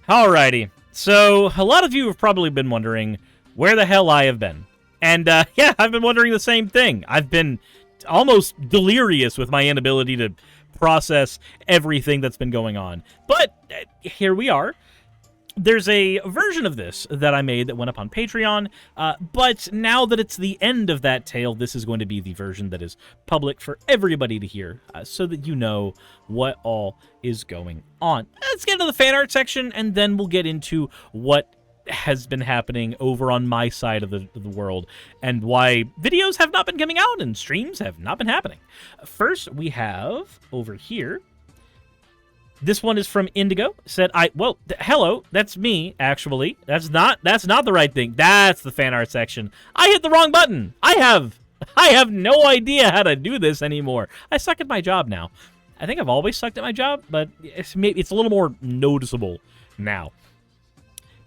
Alrighty, so a lot of you have probably been wondering where the hell I have been. And yeah, I've been wondering the same thing. I've been almost delirious with my inability to process everything that's been going on. But here we are. There's a version of this that I made that went up on Patreon, but now that it's the end of that tale, this is going to be the version that is public for everybody to hear, so that you know what all is going on. Let's get into the fan art section, and then we'll get into what has been happening over on my side of the world, and why videos have not been coming out and streams have not been happening. First, we have over here. This one is from Indigo. Said, hello, that's me, actually. That's not the right thing. That's the fan art section. I hit the wrong button. I have no idea how to do this anymore. I suck at my job now. I think I've always sucked at my job, but it's a little more noticeable now.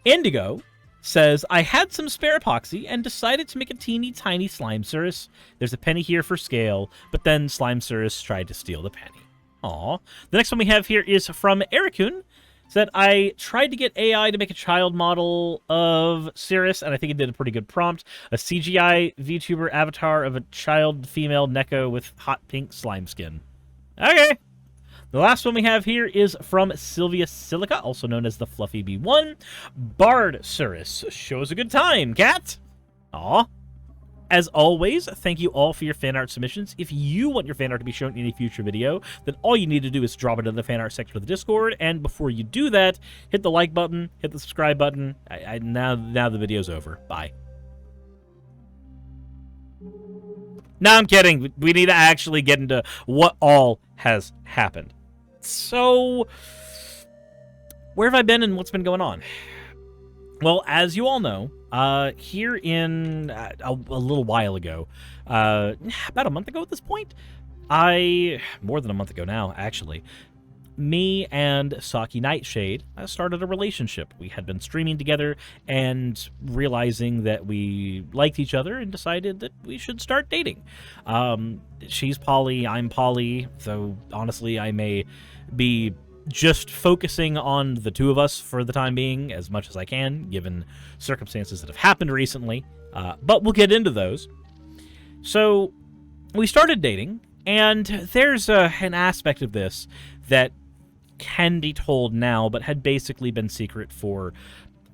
Indigo says, I had some spare epoxy and decided to make a teeny tiny slime Suris. There's a penny here for scale, but then slime Suris tried to steal the penny. Aw. The next one we have here is from Ericun. Said, I tried to get AI to make a child model of Suris, and I think it did a pretty good prompt. A CGI VTuber avatar of a child female Neko with hot pink slime skin. Okay. The last one we have here is from Sylvia Silica, also known as the Fluffy B1. Bard Suris. Shows a good time, cat. Aw. As always, thank you all for your fan art submissions. If you want your fan art to be shown in a future video, then all you need to do is drop it in the fan art section of the Discord. And before you do that, hit the like button, hit the subscribe button. Now the video's over. Bye. No, I'm kidding. We need to actually get into what all has happened. So, where have I been and what's been going on? Well, as you all know, here in a little while ago, about a month ago at this point, more than a month ago now, actually, me and Saki Nightshade started a relationship. We had been streaming together and realizing that we liked each other and decided that we should start dating. She's poly, I'm poly, though honestly I may be just focusing on the two of us for the time being as much as I can, given circumstances that have happened recently, but we'll get into those. So we started dating, and there's an aspect of this that can be told now, but had basically been secret for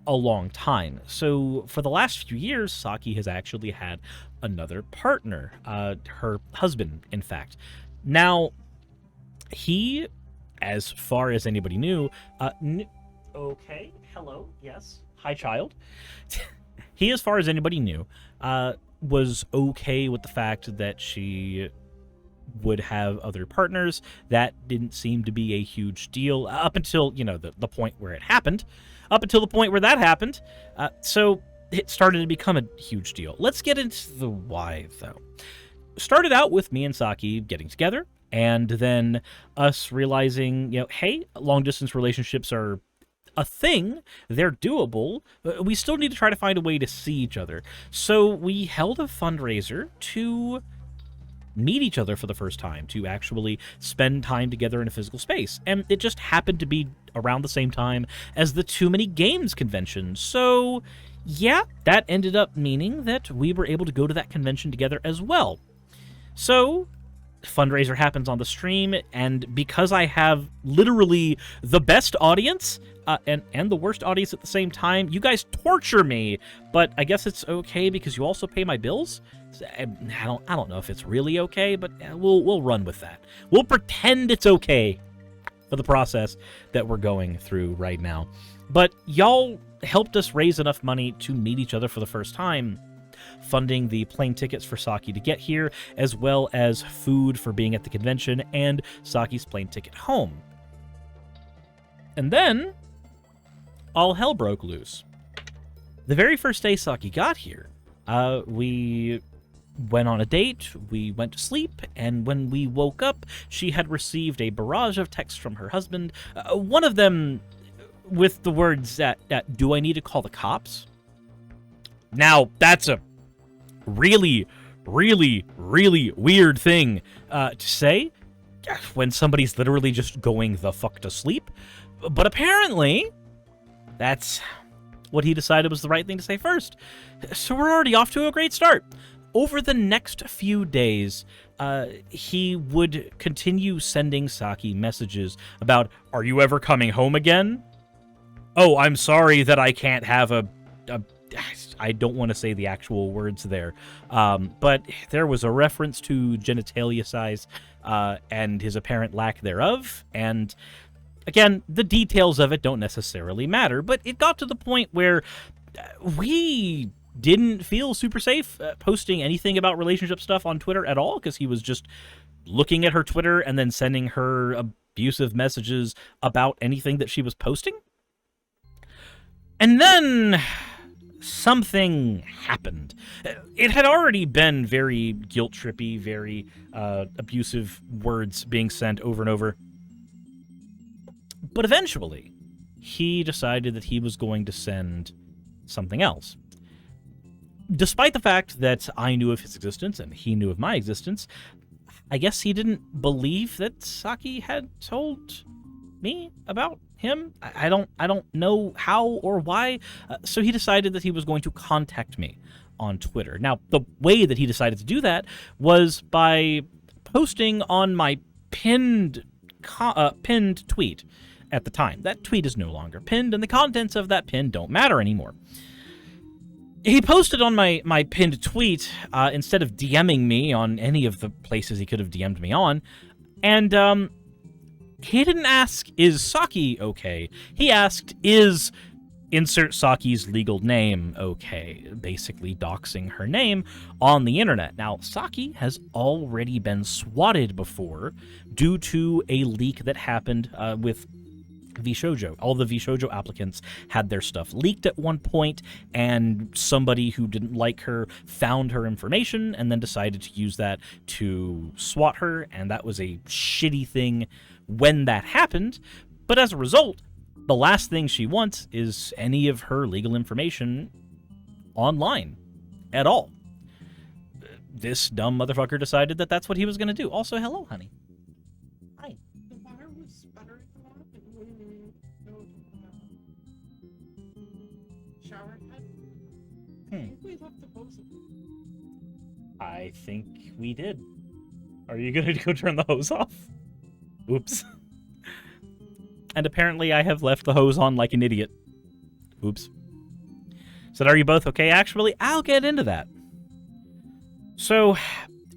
a long time. So for the last few years, Saki has actually had another partner, her husband, in fact. Now, he, as far as anybody knew, okay, hello, yes, hi, child. He, as far as anybody knew, was okay with the fact that she would have other partners. That didn't seem to be a huge deal up until, the point where it happened. Up until the point where that happened. So it started to become a huge deal. Let's get into the why, though. Started out with me and Saki getting together, and then us realizing, hey, long-distance relationships are a thing. They're doable. We still need to try to find a way to see each other. So we held a fundraiser to meet each other for the first time, to actually spend time together in a physical space. And it just happened to be around the same time as the Too Many Games convention. So yeah, that ended up meaning that we were able to go to that convention together as well. So fundraiser happens on the stream, and because I have literally the best audience and the worst audience at the same time, you guys torture me, but I guess it's okay because you also pay my bills. I don't know if it's really okay, but we'll run with that. We'll pretend it's okay for the process that we're going through right now. But y'all helped us raise enough money to meet each other for the first time, funding the plane tickets for Saki to get here, as well as food for being at the convention and Saki's plane ticket home. And then all hell broke loose. The very first day Saki got here, we went on a date, we went to sleep, and when we woke up, she had received a barrage of texts from her husband, one of them with the words that do I need to call the cops? Now, that's a really, really, really weird thing to say when somebody's literally just going the fuck to sleep. But apparently, That's what he decided was the right thing to say first. So we're already off to a great start. Over the next few days, he would continue sending Saki messages about, "Are you ever coming home again? Oh, I'm sorry that I can't have a I don't want to say the actual words there, but there was a reference to genitalia size and his apparent lack thereof, and again, the details of it don't necessarily matter, but it got to the point where we didn't feel super safe posting anything about relationship stuff on Twitter at all, because he was just looking at her Twitter and then sending her abusive messages about anything that she was posting. And then something happened. It had already been very guilt-trippy, very abusive words being sent over and over. But eventually, he decided that he was going to send something else. Despite the fact that I knew of his existence and he knew of my existence, I guess he didn't believe that Saki had told me about him. I don't know how or why, so he decided that he was going to contact me on Twitter. Now, the way that he decided to do that was by posting on my pinned tweet at the time. That tweet is no longer pinned, and the contents of that pin don't matter anymore. He posted on my pinned tweet, instead of DMing me on any of the places he could have DM'd me on, and he didn't ask, "Is Saki okay?" He asked, "Is insert Saki's legal name okay?" Basically doxing her name on the internet. Now, Saki has already been swatted before due to a leak that happened with VShojo. All the VShojo applicants had their stuff leaked at one point, and somebody who didn't like her found her information and then decided to use that to swat her, and that was a shitty thing when that happened. But as a result, the last thing she wants is any of her legal information online at all. This dumb motherfucker decided that that's what he was going to do. Also, hello, honey. Hi. The water was sputtering a lot, and we shower head. I think we left the hose on. I think we did. Are you going to go turn the hose off? Oops. And apparently I have left the hose on like an idiot. Oops. So are you both okay? Actually, I'll get into that. So,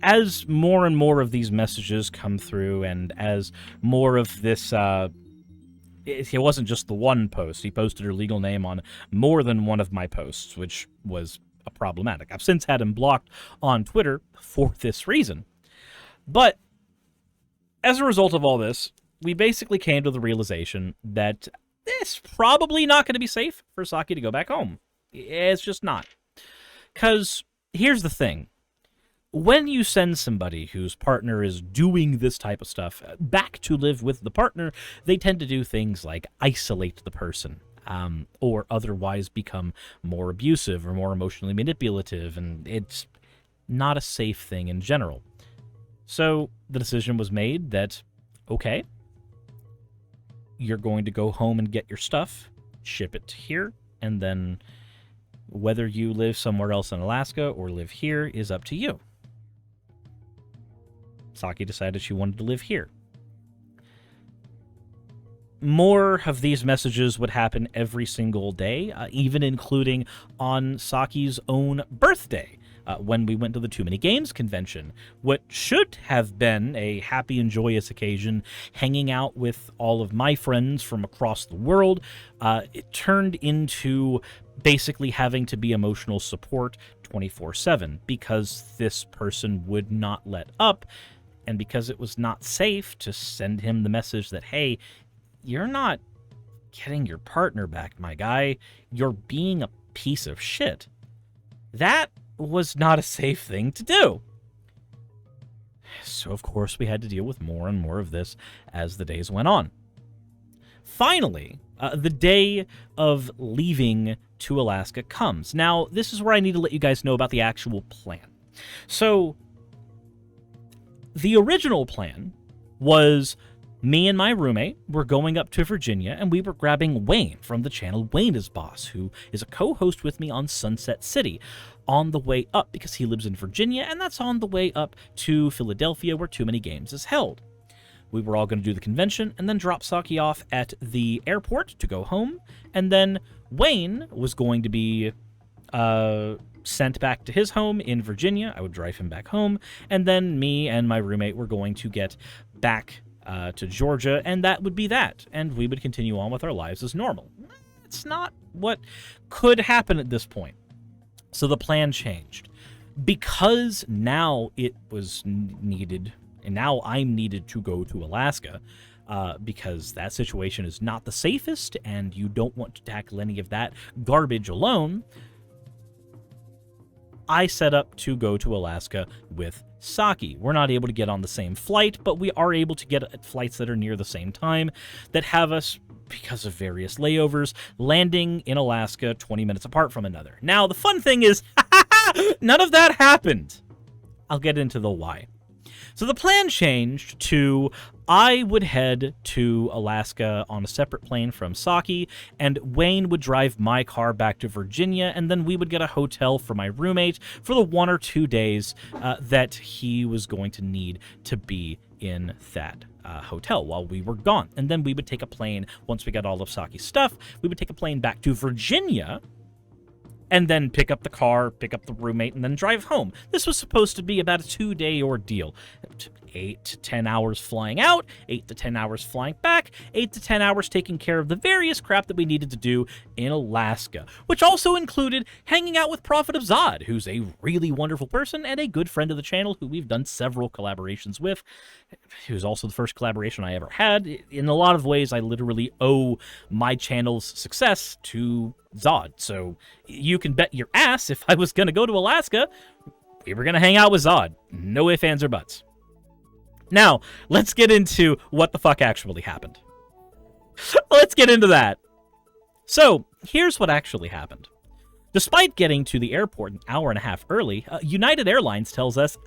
as more and more of these messages come through, and as more of this, it wasn't just the one post. He posted her legal name on more than one of my posts, which was problematic. I've since had him blocked on Twitter for this reason. But as a result of all this, we basically came to the realization that it's probably not going to be safe for Saki to go back home. It's just not. Because here's the thing. When you send somebody whose partner is doing this type of stuff back to live with the partner, they tend to do things like isolate the person, or otherwise become more abusive or more emotionally manipulative, and it's not a safe thing in general. So the decision was made that, okay, you're going to go home and get your stuff, ship it here, and then whether you live somewhere else in Alaska or live here is up to you. Saki decided she wanted to live here. More of these messages would happen every single day, even including on Saki's own birthday, when we went to the Too Many Games convention. What should have been a happy and joyous occasion, hanging out with all of my friends from across the world, it turned into basically having to be emotional support 24/7 because this person would not let up, and because it was not safe to send him the message that, hey, you're not getting your partner back, my guy. You're being a piece of shit. That was not a safe thing to do. So, of course, we had to deal with more and more of this as the days went on. Finally, the day of leaving to Alaska comes. Now, this is where I need to let you guys know about the actual plan. So, the original plan was Me and my roommate were going up to Virginia, and we were grabbing Wayne from the channel Wayne is Boss, who is a co-host with me on Sunset City, on the way up because he lives in Virginia, and that's on the way up to Philadelphia where Too Many Games is held. We were all going to do the convention and then drop Saki off at the airport to go home, and then Wayne was going to be sent back to his home in Virginia. I would drive him back home, and then me and my roommate were going to get back to Georgia, and that would be that, and we would continue on with our lives as normal. It's not what could happen at this point. So the plan changed. Because now it was needed, and now I'm needed to go to Alaska, because that situation is not the safest, and you don't want to tackle any of that garbage alone, I set up to go to Alaska with Saki. We're not able to get on the same flight, but we are able to get at flights that are near the same time that have us, because of various layovers, landing in Alaska 20 minutes apart from another. Now, the fun thing is, none of that happened. I'll get into the why. So the plan changed to I would head to Alaska on a separate plane from Saki, and Wayne would drive my car back to Virginia, and then we would get a hotel for my roommate for the 1 or 2 days that he was going to need to be in that hotel while we were gone. And then we would take a plane, once we got all of Saki's stuff, we would take a plane back to Virginia, and then pick up the car, pick up the roommate, and then drive home. This was supposed to be about a 2-day ordeal. 8 to 10 hours flying out, 8 to 10 hours flying back, 8 to 10 hours taking care of the various crap that we needed to do in Alaska, which also included hanging out with Prophet of Zod, who's a really wonderful person and a good friend of the channel who we've done several collaborations with. He was also the first collaboration I ever had. In a lot of ways, I literally owe my channel's success to Zod, so you can bet your ass if I was going to go to Alaska, we were going to hang out with Zod. No ifs, ands, or buts. Now, let's get into what the fuck actually happened. Let's get into that. So, here's what actually happened. Despite getting to the airport an hour and a half early, United Airlines tells us,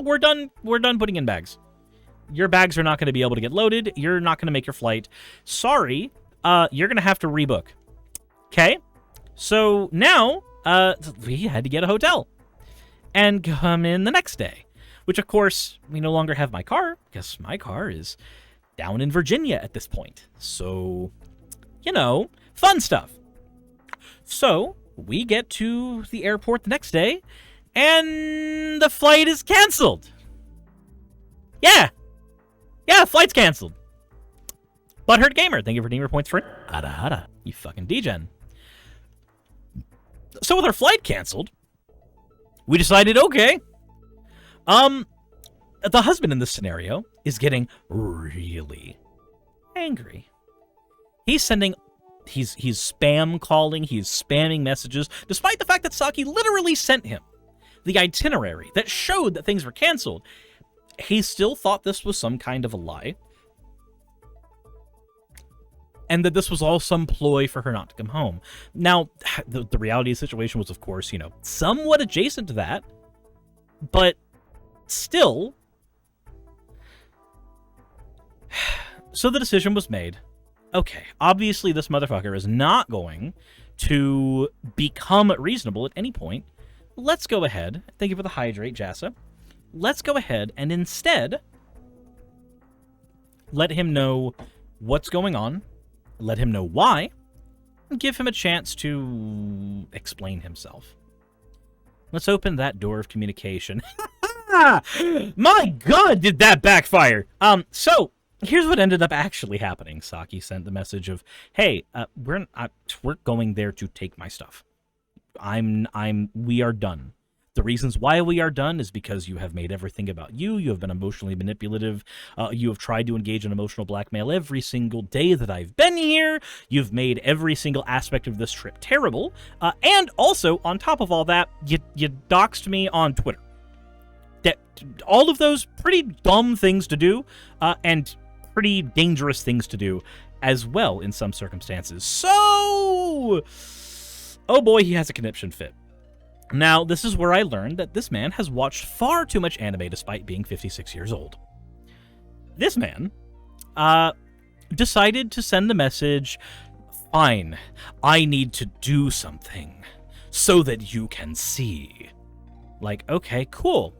we're done putting in bags. Your bags are not going to be able to get loaded. You're not going to make your flight. Sorry, you're going to have to rebook. Okay? So now, we had to get a hotel and come in the next day. Which, of course, we no longer have my car, because my car is down in Virginia at this point. So, you know, fun stuff. So, we get to the airport the next day, and the flight is canceled. Yeah, flight's canceled. Butthurt Gamer, thank you for Gamer Points for it. Hada, you fucking degen. So with our flight canceled, we decided, okay, the husband in this scenario is getting really angry. He's spam calling, he's spamming messages, despite the fact that Saki literally sent him the itinerary that showed that things were canceled. He still thought this was some kind of a lie, and that this was all some ploy for her not to come home. Now, the reality of the situation was, of course, you know, somewhat adjacent to that, but still. So the decision was made. Okay, obviously this motherfucker is not going to become reasonable at any point. Let's go ahead. Thank you for the hydrate, Jassa. Let's go ahead and instead let him know what's going on, let him know why, and give him a chance to explain himself. Let's open that door of communication. My God, did that backfire? So here's what ended up actually happening. Saki sent the message of, "Hey, we're going there to take my stuff. We are done. The reasons why we are done is because you have made everything about you. You have been emotionally manipulative. You have tried to engage in emotional blackmail every single day that I've been here. You've made every single aspect of this trip terrible. And also, on top of all that, you doxed me on Twitter. All of those pretty dumb things to do, and pretty dangerous things to do as well in some circumstances. So, oh boy, he has a conniption fit. Now, this is where I learned that this man has watched far too much anime despite being 56 years old. This man decided to send the message, "Fine, I need to do something so that you can see." Like, okay, cool.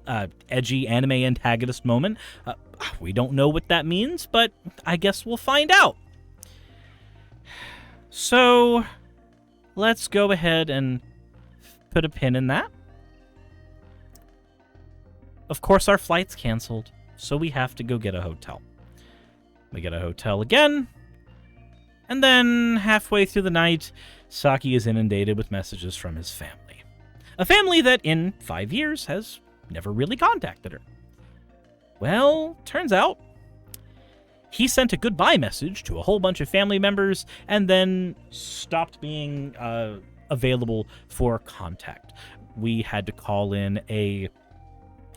Edgy anime antagonist moment. We don't know what that means, but I guess we'll find out. So, let's go ahead and put a pin in that. Of course, our flight's canceled, so we have to go get a hotel. We get a hotel again, and then halfway through the night, Saki is inundated with messages from his family. A family that, in 5 years, has never really contacted her. Well, turns out, he sent a goodbye message to a whole bunch of family members and then stopped being available for contact. We had to call in a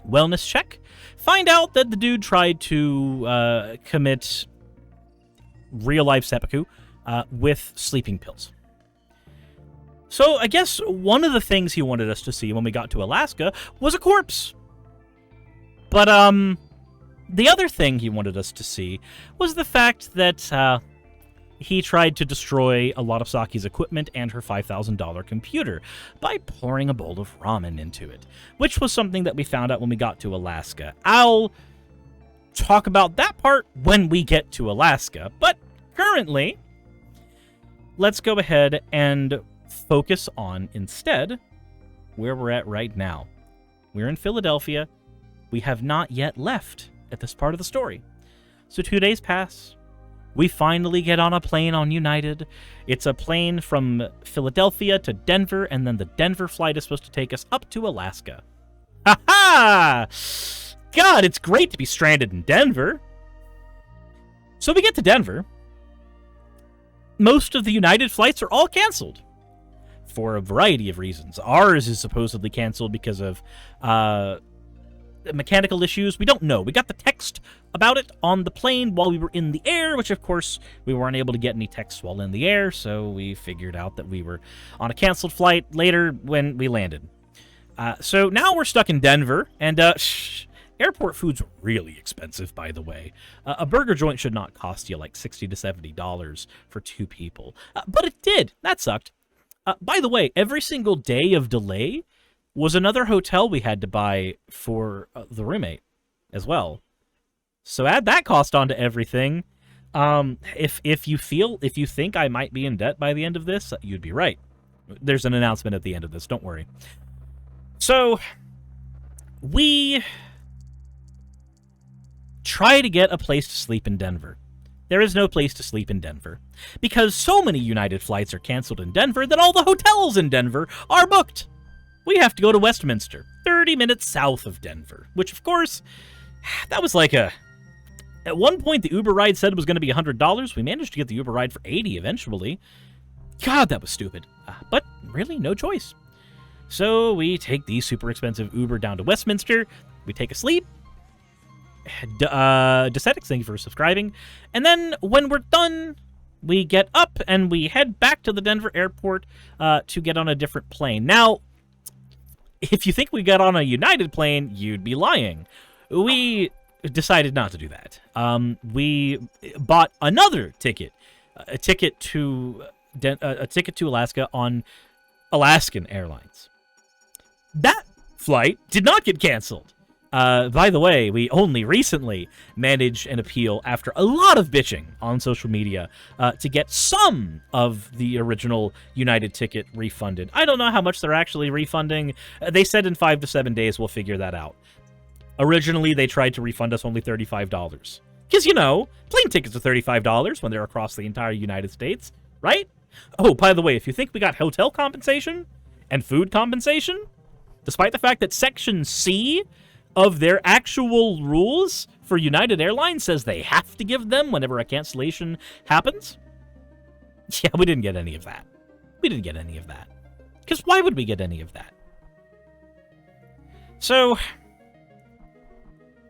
wellness check, find out that the dude tried to commit real-life seppuku with sleeping pills. So I guess one of the things he wanted us to see when we got to Alaska was a corpse. But the other thing he wanted us to see was the fact that he tried to destroy a lot of Saki's equipment and her $5,000 computer by pouring a bowl of ramen into it, which was something that we found out when we got to Alaska. I'll talk about that part when we get to Alaska, but currently, let's go ahead and focus on, instead, where we're at right now. We're in Philadelphia. We have not yet left at this part of the story. So 2 days pass. We finally get on a plane on United. It's a plane from Philadelphia to Denver, and then the Denver flight is supposed to take us up to Alaska. Ha-ha! God, it's great to be stranded in Denver. So we get to Denver. Most of the United flights are all canceled for a variety of reasons. Ours is supposedly canceled because of mechanical issues. We don't know. We got the text about it on the plane while we were in the air, which of course we weren't able to get any text while in the air, so we figured out that we were on a canceled flight later when we landed. So now we're stuck in Denver, and airport food's really expensive, by the way. A burger joint should not cost you like $60 to $70 for 2 people. But it did. That sucked. By the way, every single day of delay was another hotel we had to buy for the roommate as well. So add that cost onto everything. If you think I might be in debt by the end of this, you'd be right. There's an announcement at the end of this, don't worry. So we try to get a place to sleep in Denver. There is no place to sleep in Denver, because so many United flights are canceled in Denver that all the hotels in Denver are booked. We have to go to Westminster, 30 minutes south of Denver, which, of course, that was like a... At one point, the Uber ride said it was going to be $100. We managed to get the Uber ride for $80 eventually. God, that was stupid. But really, no choice. So we take the super expensive Uber down to Westminster. We take a sleep. Decetics, thank you for subscribing. And then when we're done, we get up and we head back to the Denver airport to get on a different plane. Now, if you think we got on a United plane, you'd be lying. We decided not to do that. We bought another ticket, a ticket to Alaska on Alaskan Airlines. That flight did not get canceled. By the way, we only recently managed an appeal after a lot of bitching on social media to get some of the original United ticket refunded. I don't know how much they're actually refunding. They said in 5 to 7 days we'll figure that out. Originally, they tried to refund us only $35. Because, you know, plane tickets are $35 when they're across the entire United States, right? Oh, by the way, if you think we got hotel compensation and food compensation, despite the fact that Section C of their actual rules for United Airlines says they have to give them whenever a cancellation happens, yeah, we didn't get any of that. We didn't get any of that. Because why would we get any of that? So,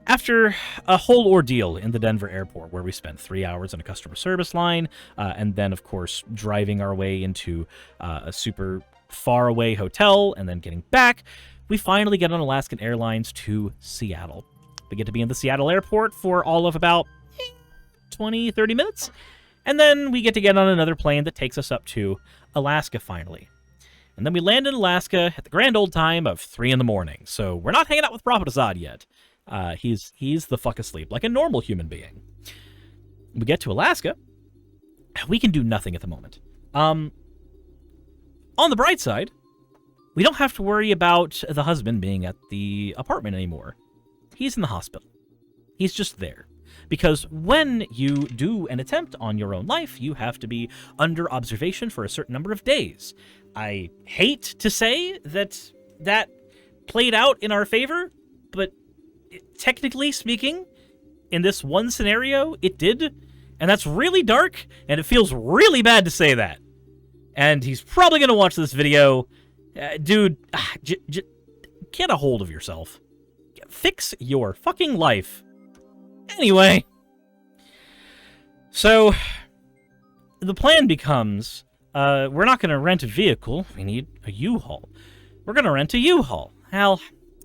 after a whole ordeal in the Denver airport where we spent 3 hours in a customer service line, and then, of course, driving our way into a super far-away hotel and then getting back, we finally get on Alaskan Airlines to Seattle. We get to be in the Seattle airport for all of about 20, 30 minutes. And then we get to get on another plane that takes us up to Alaska finally. And then we land in Alaska at the grand old time of 3 in the morning. So we're not hanging out with Prophet Assad yet. He's the fuck asleep, like a normal human being. We get to Alaska. We can do nothing at the moment. On the bright side, we don't have to worry about the husband being at the apartment anymore. He's in the hospital. He's just there. Because when you do an attempt on your own life, you have to be under observation for a certain number of days. I hate to say that played out in our favor, but technically speaking, in this one scenario, it did. And that's really dark, and it feels really bad to say that. And he's probably going to watch this video. Dude, get a hold of yourself. Fix your fucking life. Anyway. So, the plan becomes, we're not going to rent a vehicle. We need a U-Haul. We're going to rent a U-Haul. Hell,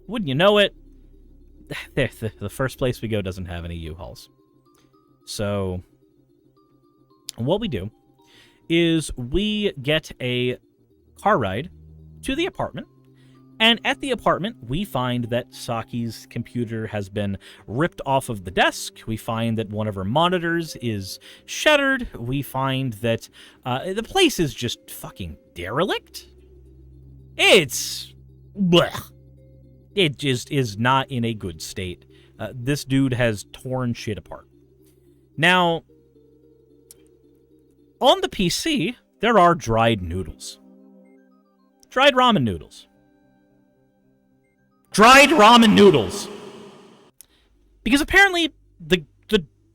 wouldn't you know it? The first place we go doesn't have any U-Hauls. So, what we do is we get a car ride to the apartment, and at the apartment, we find that Saki's computer has been ripped off of the desk. We find that one of her monitors is shattered. We find that the place is just fucking derelict. It's blech. It just is not in a good state. This dude has torn shit apart. Now, on the PC, there are dried noodles. Dried ramen noodles. Dried ramen noodles! Because apparently, the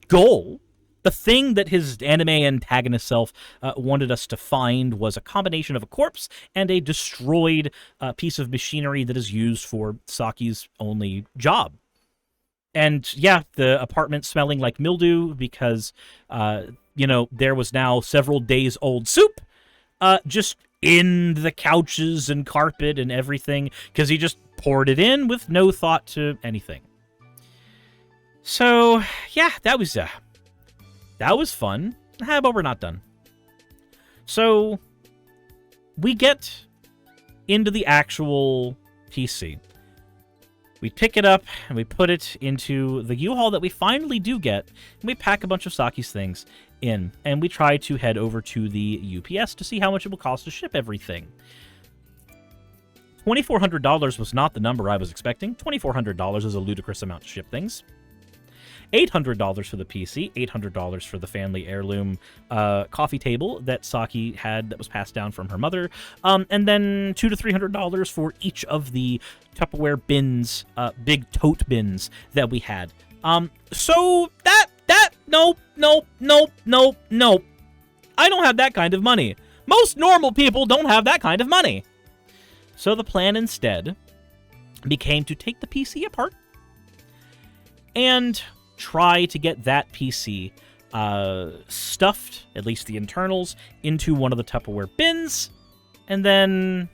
goal, the thing that his anime antagonist self wanted us to find was a combination of a corpse and a destroyed piece of machinery that is used for Saki's only job. And yeah, the apartment smelling like mildew because, there was now several days old soup just in the couches and carpet and everything because he just poured it in with no thought to anything. So, yeah, that was fun. But we're not done. So, we get into the actual PC. We pick it up, and we put it into the U-Haul that we finally do get, and we pack a bunch of Saki's things in, and we try to head over to the UPS to see how much it will cost to ship everything. $2,400 was not the number I was expecting. $2,400 is a ludicrous amount to ship things. $800 for the PC, $800 for the family heirloom coffee table that Saki had that was passed down from her mother, and then $200 to $300 for each of the Tupperware bins, big tote bins that we had. So nope. I don't have that kind of money. Most normal people don't have that kind of money. So the plan instead became to take the PC apart and try to get that PC stuffed, at least the internals, into one of the Tupperware bins, and then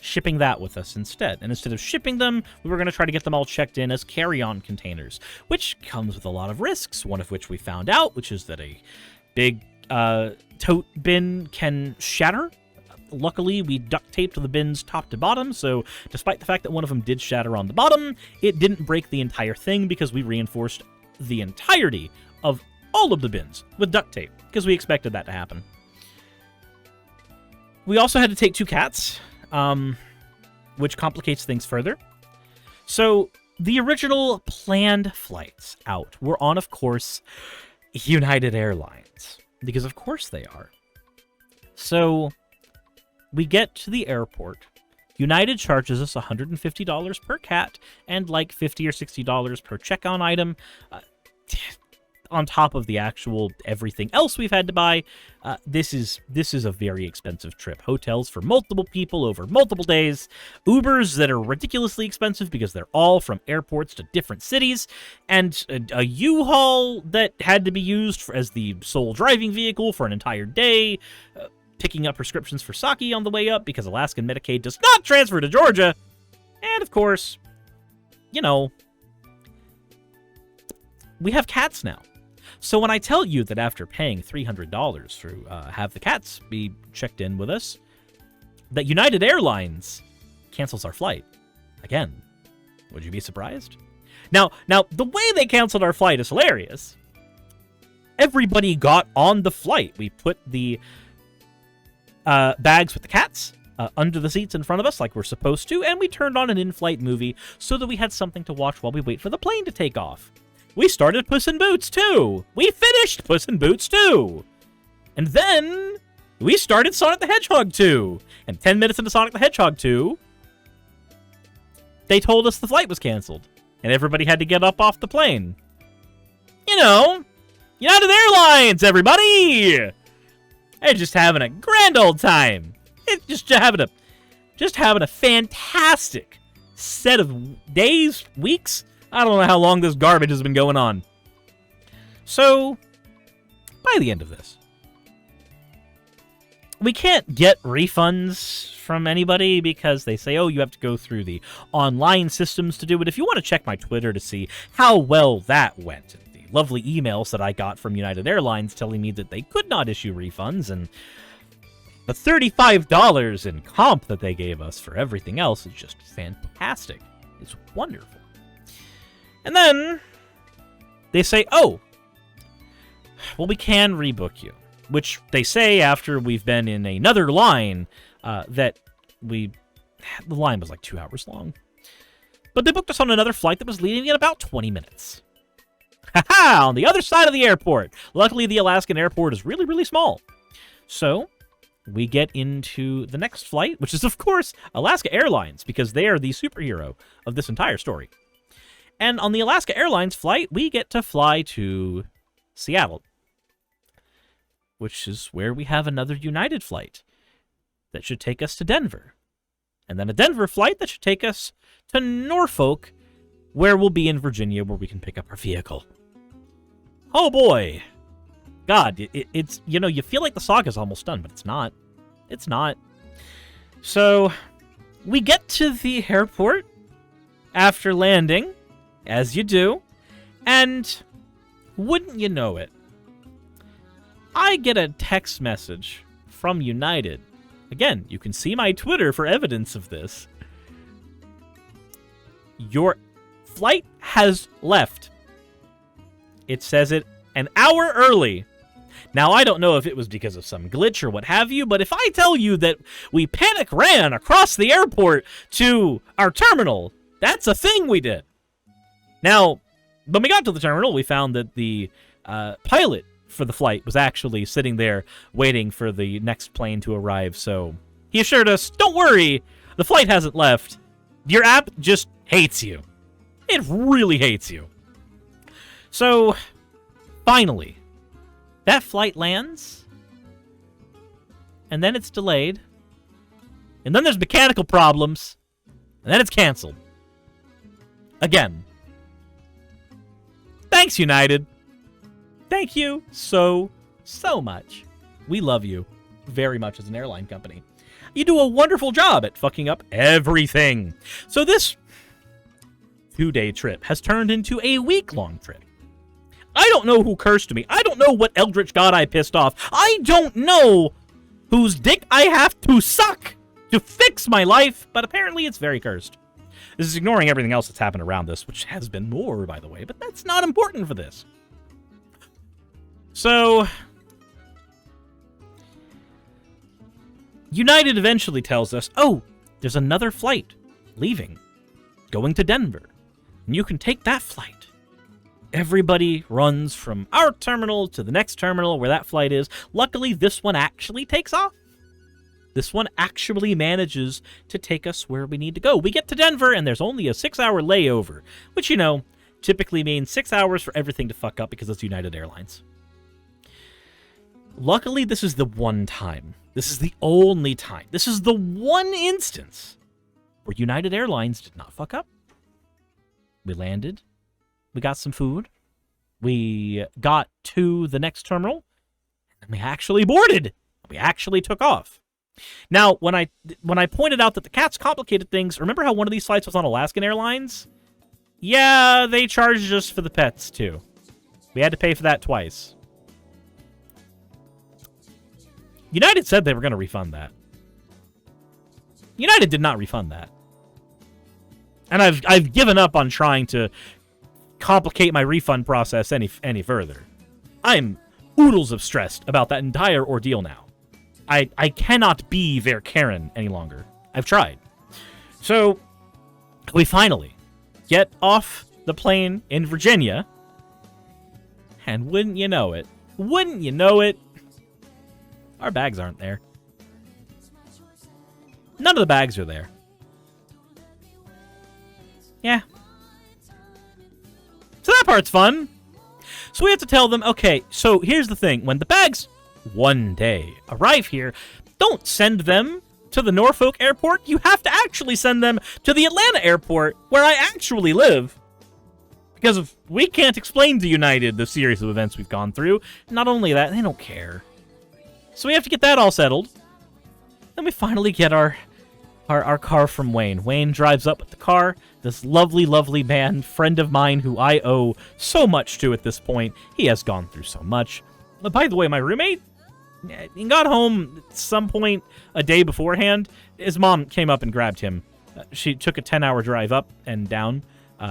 shipping that with us instead. And instead of shipping them, we were going to try to get them all checked in as carry-on containers, which comes with a lot of risks, one of which we found out, which is that a big tote bin can shatter. Luckily, we duct taped the bins top to bottom, so despite the fact that one of them did shatter on the bottom, it didn't break the entire thing because we reinforced the entirety of all of the bins with duct tape, because we expected that to happen. We also had to take 2 cats, which complicates things further. So, the original planned flights out were on, of course, United Airlines, because of course they are. So, we get to the airport. United charges us $150 per cat and like $50 or $60 per check-on item, on top of the actual everything else we've had to buy. This is a very expensive trip. Hotels for multiple people over multiple days. Ubers that are ridiculously expensive because they're all from airports to different cities. And a U-Haul that had to be used as the sole driving vehicle for an entire day. Picking up prescriptions for Saki on the way up because Alaskan Medicaid does not transfer to Georgia. And, of course, we have cats now. So when I tell you that after paying $300 to have the cats be checked in with us, that United Airlines cancels our flight. Again, would you be surprised? Now, the way they canceled our flight is hilarious. Everybody got on the flight. We put the bags with the cats under the seats in front of us like we're supposed to, and we turned on an in-flight movie so that we had something to watch while we wait for the plane to take off. We started Puss in Boots 2. We finished Puss in Boots 2. And then we started Sonic the Hedgehog 2. And 10 minutes into Sonic the Hedgehog 2, they told us the flight was canceled. And everybody had to get up off the plane. You know, United Airlines, everybody! They're just having a grand old time. It's just having a fantastic set of days, weeks. I don't know how long this garbage has been going on. So, by the end of this, we can't get refunds from anybody because they say, oh, you have to go through the online systems to do it. If you want to check my Twitter to see how well that went, and the lovely emails that I got from United Airlines telling me that they could not issue refunds, and the $35 in comp that they gave us for everything else is just fantastic. It's wonderful. And then they say, oh, well, we can rebook you. Which they say after we've been in another line that the line was like 2 hours long. But they booked us on another flight that was leaving in about 20 minutes. Ha-ha! On the other side of the airport. Luckily, the Alaskan airport is really, really small. So we get into the next flight, which is, of course, Alaska Airlines, because they are the superhero of this entire story. And on the Alaska Airlines flight, we get to fly to Seattle, which is where we have another United flight that should take us to Denver. And then a Denver flight that should take us to Norfolk, where we'll be in Virginia, where we can pick up our vehicle. Oh boy. God, it's, you know, you feel like the saga's almost done, but it's not. It's not. So, we get to the airport after landing, as you do, and wouldn't you know it, I get a text message from United. Again, you can see my Twitter for evidence of this. Your flight has left. It says it an hour early. Now, I don't know if it was because of some glitch or what have you, but if I tell you that we panic ran across the airport to our terminal, that's a thing we did. Now, when we got to the terminal, we found that the pilot for the flight was actually sitting there waiting for the next plane to arrive, so he assured us, don't worry, the flight hasn't left. Your app just hates you. It really hates you. So, finally, that flight lands, and then it's delayed, and then there's mechanical problems, and then it's canceled. Again. Thanks, United. Thank you so much. We love you very much as an airline company. You do a wonderful job at fucking up everything. So this 2-day trip has turned into a week-long trip. I don't know who cursed me. I don't know what eldritch god I pissed off. I don't know whose dick I have to suck to fix my life, but apparently it's very cursed. This is ignoring everything else that's happened around this, which has been more, by the way, but that's not important for this. So, United eventually tells us, oh, there's another flight leaving, going to Denver, and you can take that flight. Everybody runs from our terminal to the next terminal where that flight is. Luckily, this one actually takes off. This one actually manages to take us where we need to go. We get to Denver, and there's only a 6-hour layover, which, you know, typically means 6 hours for everything to fuck up because it's United Airlines. Luckily, this is the one time. This is the only time. This is the one instance where United Airlines did not fuck up. We landed. We got some food. We got to the next terminal. And we actually boarded. We actually took off. Now, when I pointed out that the cats complicated things, remember how one of these flights was on Alaskan Airlines? Yeah, they charged us for the pets, too. We had to pay for that twice. United said they were going to refund that. United did not refund that. And I've given up on trying to complicate my refund process any further. I'm oodles of stressed about that entire ordeal now. I cannot be their Karen any longer. I've tried. So, we finally get off the plane in Virginia, and wouldn't you know it, our bags aren't there. None of the bags are there. Yeah. So that part's fun. So we have to tell them, okay, so here's the thing. When the bags one day arrive here, don't send them to the Norfolk airport. You have to actually send them to the Atlanta airport, where I actually live. Because we can't explain to United the series of events we've gone through. Not only that, they don't care. So we have to get that all settled. Then we finally get our car from Wayne. Wayne drives up with the car. This lovely, lovely man, friend of mine who I owe so much to at this point. He has gone through so much. But by the way, my roommate, he got home at some point a day beforehand. His mom came up and grabbed him. She took a 10-hour drive up and down.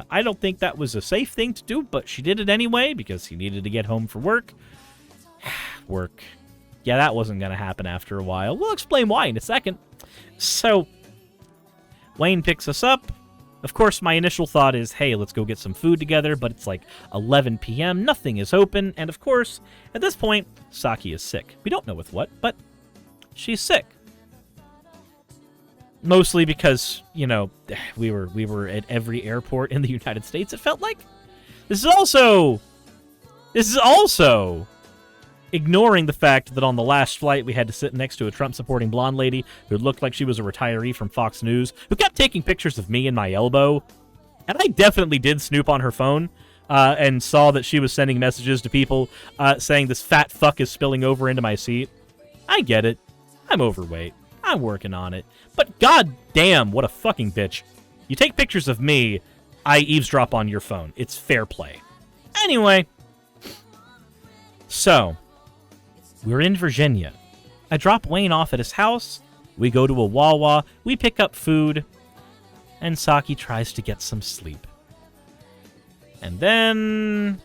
I don't think that was a safe thing to do, but she did it anyway because he needed to get home for work. Work. Yeah, that wasn't going to happen after a while. We'll explain why in a second. So, Wayne picks us up. Of course, my initial thought is, hey, let's go get some food together, but it's like 11 p.m., nothing is open, and of course, at this point, Saki is sick. We don't know with what, but she's sick. Mostly because, you know, we were at every airport in the United States, it felt like. This is also ignoring the fact that on the last flight we had to sit next to a Trump-supporting blonde lady who looked like she was a retiree from Fox News, who kept taking pictures of me and my elbow. And I definitely did snoop on her phone and saw that she was sending messages to people saying this fat fuck is spilling over into my seat. I get it. I'm overweight. I'm working on it. But god damn, what a fucking bitch. You take pictures of me, I eavesdrop on your phone. It's fair play. Anyway. So, we're in Virginia. I drop Wayne off at his house. We go to a Wawa. We pick up food. And Saki tries to get some sleep. And then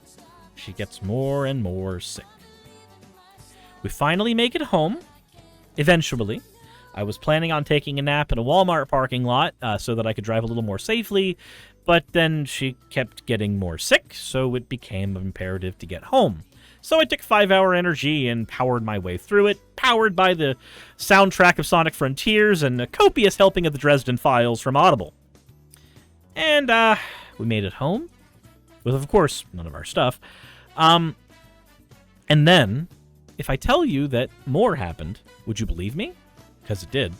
she gets more and more sick. We finally make it home. Eventually. I was planning on taking a nap in a Walmart parking lot so that I could drive a little more safely, but then she kept getting more sick, so it became imperative to get home. So I took 5-hour energy and powered my way through it, powered by the soundtrack of Sonic Frontiers and a copious helping of the Dresden Files from Audible. And we made it home, with, of course, none of our stuff. And then, if I tell you that more happened, would you believe me? Because it did.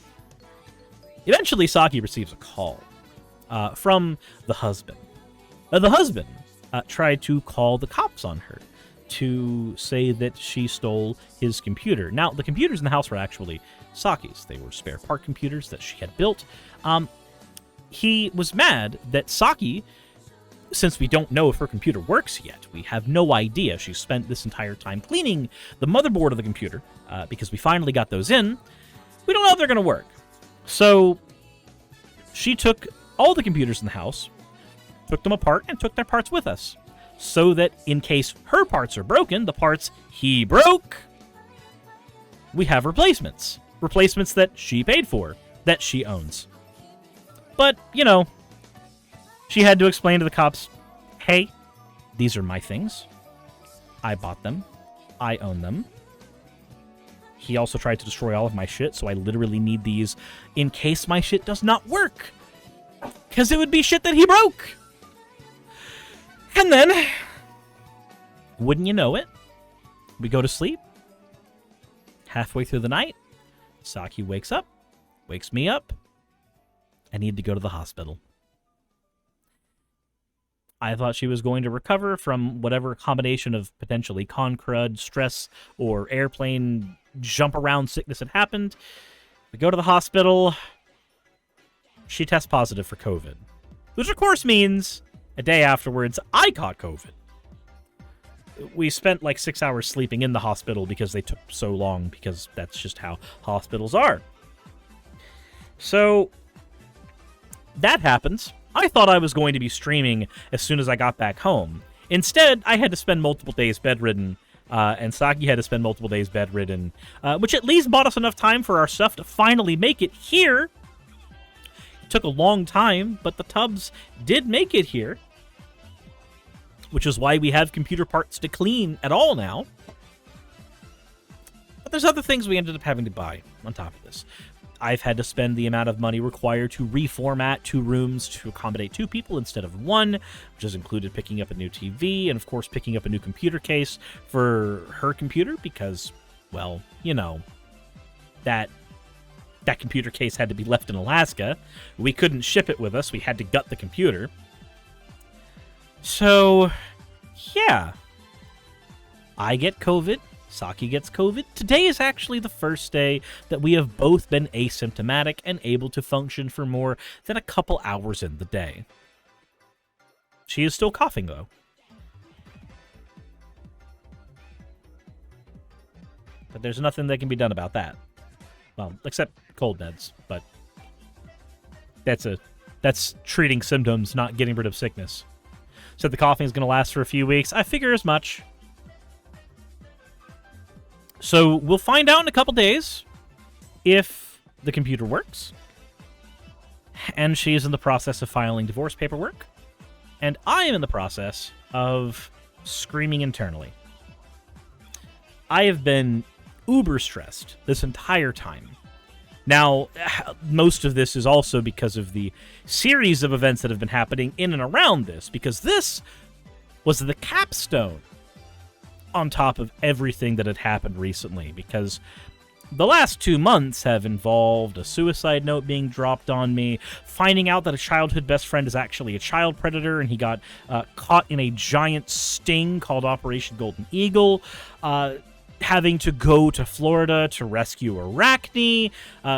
Eventually, Saki receives a call from the husband. The husband tried to call the cops on her to say that she stole his computer. Now, the computers in the house were actually Saki's. They were spare part computers that she had built. He was mad that Saki, since we don't know if her computer works yet, we have no idea. She spent this entire time cleaning the motherboard of the computer because we finally got those in. We don't know if they're going to work. So she took all the computers in the house, took them apart, and took their parts with us. So that in case her parts are broken, the parts he broke, we have replacements. Replacements that she paid for, that she owns. But, you know, she had to explain to the cops, hey, these are my things. I bought them. I own them. He also tried to destroy all of my shit, so I literally need these in case my shit does not work. Because it would be shit that he broke. And then, wouldn't you know it, we go to sleep. Halfway through the night, Saki wakes me up. I need to go to the hospital. I thought she was going to recover from whatever combination of potentially con crud, stress, or airplane jump around sickness had happened. We go to the hospital. She tests positive for COVID. Which, of course, means a day afterwards, I caught COVID. we spent like 6 hours sleeping in the hospital because they took so long, because that's just how hospitals are. So that happens. I thought I was going to be streaming as soon as I got back home. Instead, I had to spend multiple days bedridden, and Saki had to spend multiple days bedridden, which at least bought us enough time for our stuff to finally make it here. It took a long time, but the tubs did make it here, which is why we have computer parts to clean at all now. But there's other things we ended up having to buy on top of this. I've had to spend the amount of money required to reformat 2 rooms to accommodate 2 people instead of 1, which has included picking up a new TV and, of course, picking up a new computer case for her computer because, well, you know, that computer case had to be left in Alaska. We couldn't ship it with us. We had to gut the computer. So, yeah. I get COVID. Saki gets COVID. Today is actually the first day that we have both been asymptomatic and able to function for more than a couple hours in the day. She is still coughing, though. But there's nothing that can be done about that. Well, except cold meds, but that's treating symptoms, not getting rid of sickness. Said the coughing is going to last for a few weeks. I figure as much. So we'll find out in a couple days if the computer works. And she is in the process of filing divorce paperwork. And I am in the process of screaming internally. I have been uber stressed this entire time. Now, most of this is also because of the series of events that have been happening in and around this, because this was the capstone on top of everything that had happened recently, because the last 2 months have involved a suicide note being dropped on me, finding out that a childhood best friend is actually a child predator, and he got caught in a giant sting called Operation Golden Eagle, having to go to Florida to rescue Arachne,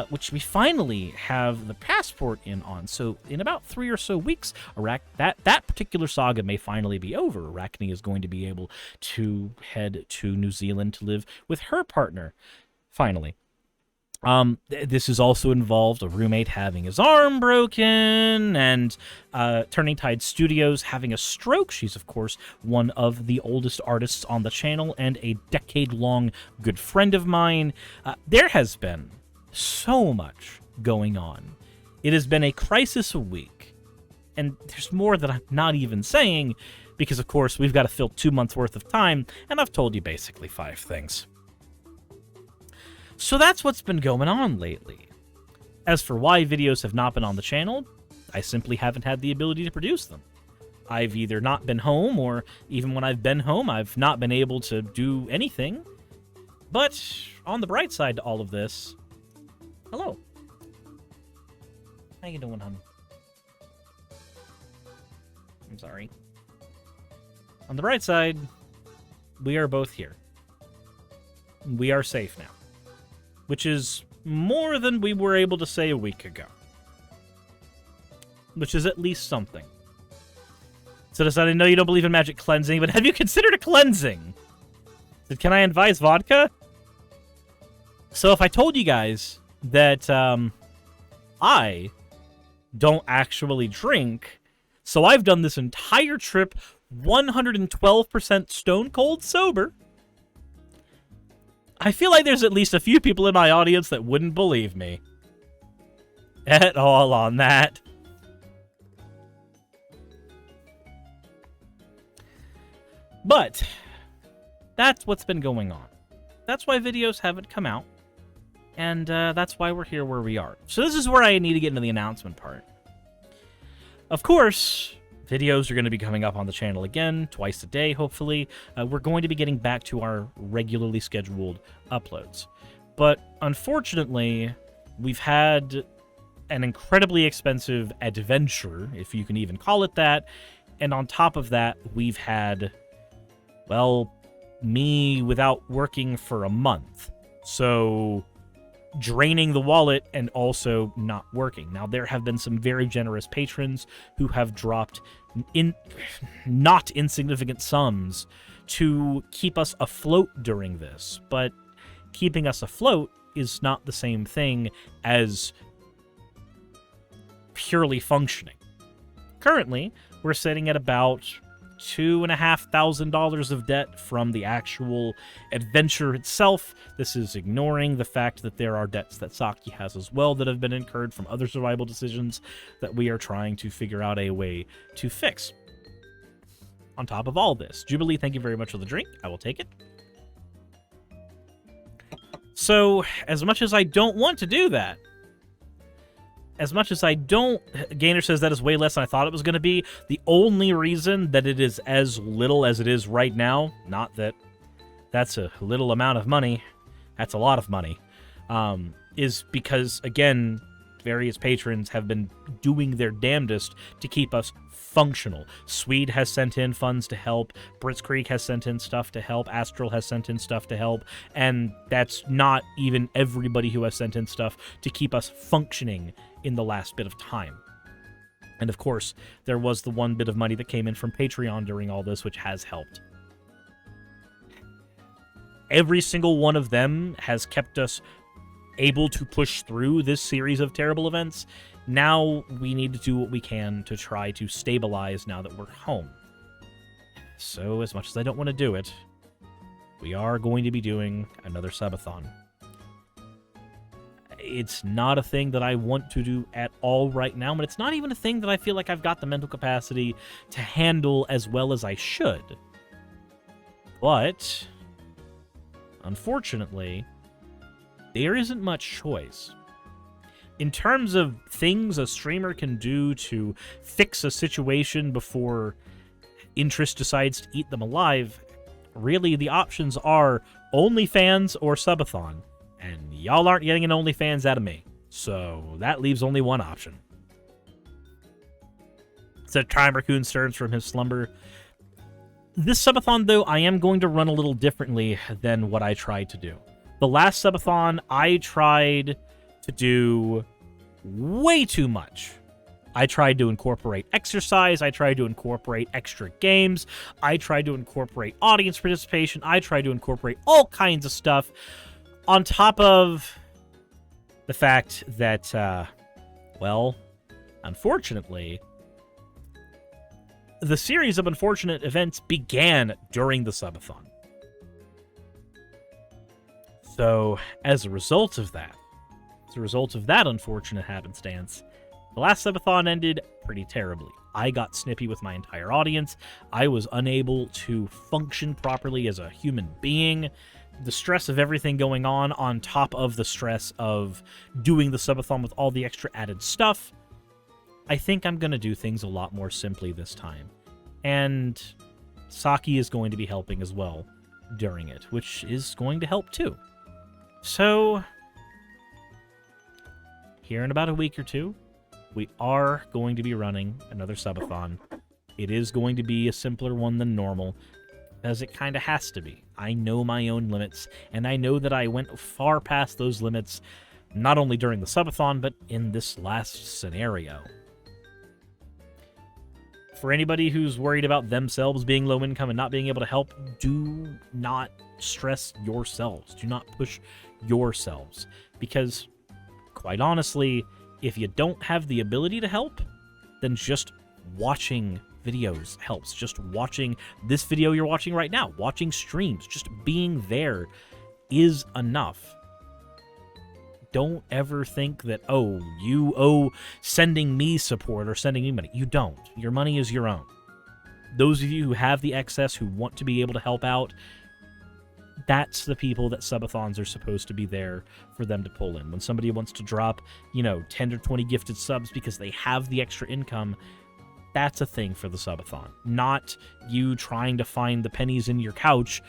which we finally have the passport in on. So in about 3 or so weeks, that particular saga may finally be over. Arachne is going to be able to head to New Zealand to live with her partner, finally. This has also involved a roommate having his arm broken, and Turning Tide Studios having a stroke. She's, of course, one of the oldest artists on the channel and a decade-long good friend of mine. There has been so much going on. It has been a crisis a week, and there's more that I'm not even saying, because, of course, we've got to fill 2 months' worth of time, and I've told you basically 5 things. So that's what's been going on lately. As for why videos have not been on the channel, I simply haven't had the ability to produce them. I've either not been home, or even when I've been home, I've not been able to do anything. But on the bright side to all of this, hello. How you doing, honey? I'm sorry. On the bright side, we are both here. We are safe now. Which is more than we were able to say a week ago. Which is at least something. So I know you don't believe in magic cleansing, but have you considered a cleansing? Can I advise vodka? So if I told you guys that I don't actually drink, so I've done this entire trip 112% stone cold sober, I feel like there's at least a few people in my audience that wouldn't believe me at all on that. But that's what's been going on. That's why videos haven't come out, and that's why we're here where we are. So this is where I need to get into the announcement part. Of course, videos are going to be coming up on the channel again, twice a day, hopefully. We're going to be getting back to our regularly scheduled uploads. But unfortunately, we've had an incredibly expensive adventure, if you can even call it that. And on top of that, we've had, well, me without working for a month. So draining the wallet and also not working. Now, there have been some very generous patrons who have dropped in not insignificant sums to keep us afloat during this. But keeping us afloat is not the same thing as purely functioning. Currently, we're sitting at about $2,500 of debt from the actual adventure itself. This is ignoring the fact that there are debts that Saki has as well that have been incurred from other survival decisions that we are trying to figure out a way to fix. On top of all this, Jubilee, thank you very much for the drink. I will take it. So, as much as I don't want to do that, as much as I don't... Gainer says that is way less than I thought it was going to be. The only reason that it is as little as it is right now, not that that's a little amount of money, that's a lot of money, is because, again, various patrons have been doing their damnedest to keep us functional. Swede has sent in funds to help, Brits Creek has sent in stuff to help, Astral has sent in stuff to help, and that's not even everybody who has sent in stuff to keep us functioning in the last bit of time. And of course, there was the one bit of money that came in from Patreon during all this, which has helped. Every single one of them has kept us able to push through this series of terrible events. Now we need to do what we can to try to stabilize now that we're home. So as much as I don't want to do it, we are going to be doing another subathon. It's not a thing that I want to do at all right now, but it's not even a thing that I feel like I've got the mental capacity to handle as well as I should. But, unfortunately, there isn't much choice. In terms of things a streamer can do to fix a situation before interest decides to eat them alive, really the options are OnlyFans or Subathon. And y'all aren't getting an OnlyFans out of me. So that leaves only one option. So Time Raccoon stirs from his slumber. This subathon, though, I am going to run a little differently than what I tried to do. The last subathon, I tried to do way too much. I tried to incorporate exercise. I tried to incorporate extra games. I tried to incorporate audience participation. I tried to incorporate all kinds of stuff. On top of the fact that, well, unfortunately, the series of unfortunate events began during the subathon. So, as a result of that unfortunate happenstance, the last subathon ended pretty terribly. I got snippy with my entire audience. I was unable to function properly as a human being. The stress of everything going on top of the stress of doing the subathon with all the extra added stuff, I think I'm going to do things a lot more simply this time. And Saki is going to be helping as well during it, which is going to help too. So, here in about a week or two, we are going to be running another subathon. It is going to be a simpler one than normal, as it kind of has to be. I know my own limits, and I know that I went far past those limits, not only during the subathon, but in this last scenario. For anybody who's worried about themselves being low income and not being able to help, do not stress yourselves. Do not push yourselves. Because, quite honestly, if you don't have the ability to help, then just watching videos helps. Just watching this video you're watching right now, watching streams, just being there is enough. Don't ever think that, oh, you owe sending me support or sending me money. You don't. Your money is your own. Those of you who have the excess, who want to be able to help out, that's the people that subathons are supposed to be there for them to pull in. When somebody wants to drop, 10 or 20 gifted subs because they have the extra income, that's a thing for the subathon. Not you trying to find the pennies in your couch.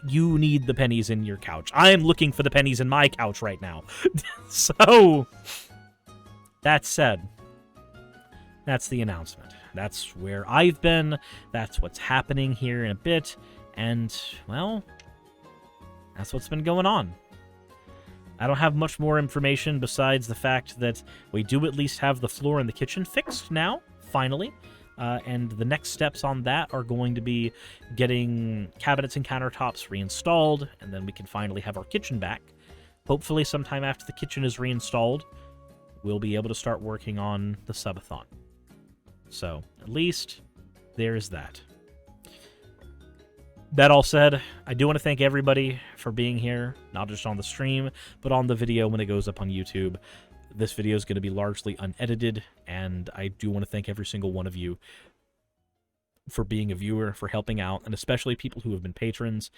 You need the pennies in your couch. I am looking for the pennies in my couch right now. So, that said, that's the announcement. That's where I've been. That's what's happening here in a bit. And, well, that's what's been going on. I don't have much more information besides the fact that we do at least have the floor in the kitchen fixed now, finally. And the next steps on that are going to be getting cabinets and countertops reinstalled, and then we can finally have our kitchen back. Hopefully sometime after the kitchen is reinstalled, we'll be able to start working on the subathon. So, at least, there's that. That all said, I do want to thank everybody for being here, not just on the stream, but on the video when it goes up on YouTube. This video is going to be largely unedited, and I do want to thank every single one of you for being a viewer, for helping out, and especially people who have been patrons.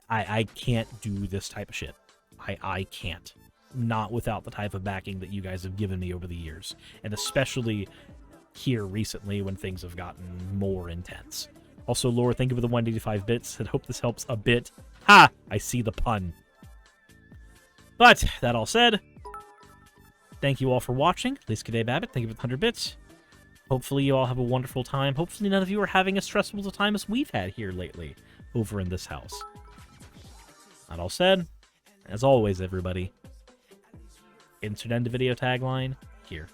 I can't do this type of shit. I can't. Not without the type of backing that you guys have given me over the years, and especially here recently when things have gotten more intense. Also, Laura, thank you for the 185 bits, and hope this helps a bit. Ha! I see the pun. But, that all said, thank you all for watching. Liz Cadet Babbitt, thank you for the 100 bits. Hopefully you all have a wonderful time. Hopefully none of you are having as stressful a time as we've had here lately over in this house. That all said, as always, everybody, insert end video tagline here.